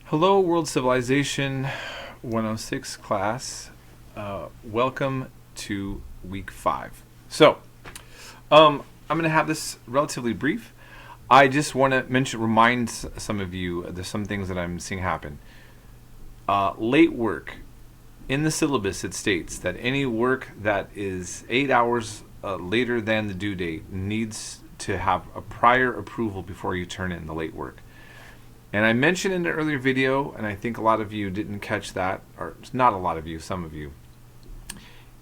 Hello, World Civilization 106 class. Welcome to week 5. So, I'm going to have this relatively brief. I just want to remind some of you there's some things that I'm seeing happen. Late work. In the syllabus, it states that any work that is 8 hours later than the due date needs to have a prior approval before you turn in the late work. And I mentioned in an earlier video, and I think a lot of you didn't catch that, or not a lot of you, some of you.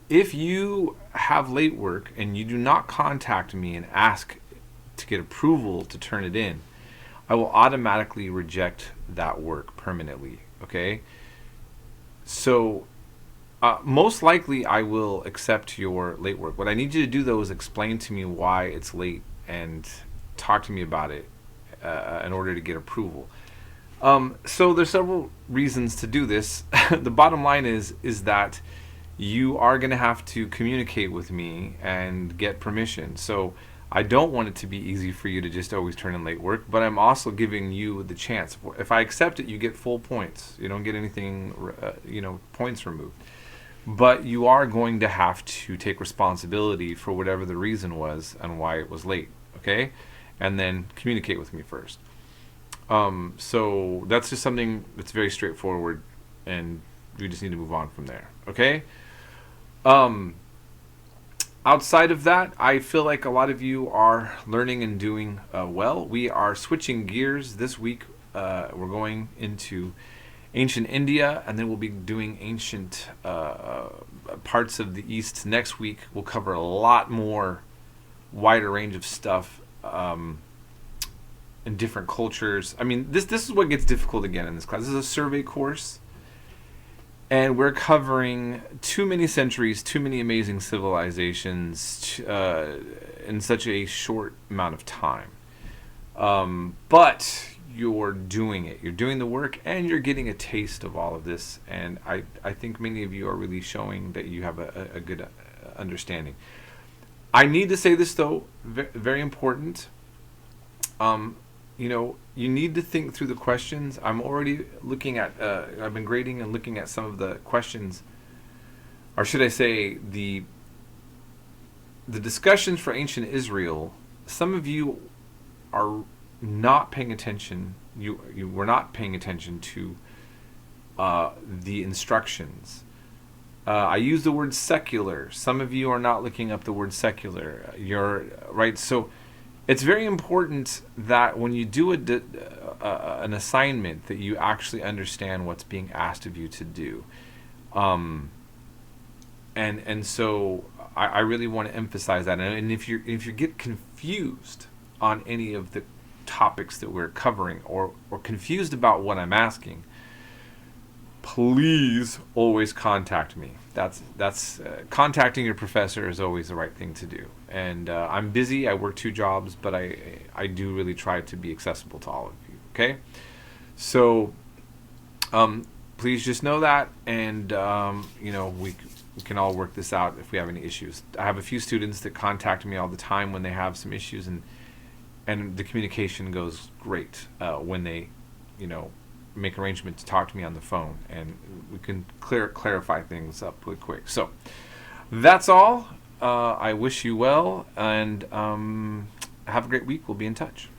If you have late work and you do not contact me and ask to get approval to turn it in, I will automatically reject that work permanently, okay? So most likely I will accept your late work. What I need you to do though is explain to me why it's late and talk to me about it in order to get approval. So there's several reasons to do this. The bottom line is that you are going to have to communicate with me and get permission. So I don't want it to be easy for you to just always turn in late work, but I'm also giving you the chance. If I accept it, you get full points. You don't get anything, points removed. But you are going to have to take responsibility for whatever the reason was and why it was late, okay? And then communicate with me first. So that's just something that's very straightforward, and we just need to move on from there, okay? Outside of that, I feel like a lot of you are learning and doing well. We are switching gears this week. We're going into ancient India, and then we'll be doing ancient parts of the East next week. We'll cover a lot more wider range of stuff in different cultures. I mean, this is what gets difficult again in this class. This is a survey course, and we're covering too many centuries, too many amazing civilizations in such a short amount of time. But you're doing it. You're doing the work, and you're getting a taste of all of this. And I think many of you are really showing that you have a good understanding. I need to say this, though, very important. You need to think through the questions. I'm already looking at, I've been grading and looking at some of the questions, or should I say the discussions for ancient Israel. Some of you are not paying attention. You were not paying attention to the instructions. I use the word secular. Some of you are not looking up the word secular. You're right. So it's very important that when you do an assignment that you actually understand what's being asked of you to do. And so I really want to emphasize that. And if you get confused on any of the topics that we're covering, or confused about what I'm asking, please always contact me. That's contacting your professor is always the right thing to do. And I'm busy. I work 2 jobs, but I do really try to be accessible to all of you. Okay, so please just know that, and we can all work this out if we have any issues. I have a few students that contact me all the time when they have some issues, and the communication goes great when they make arrangements to talk to me on the phone, and we can clarify things up really quick. So that's all. I wish you well, and have a great week. We'll be in touch.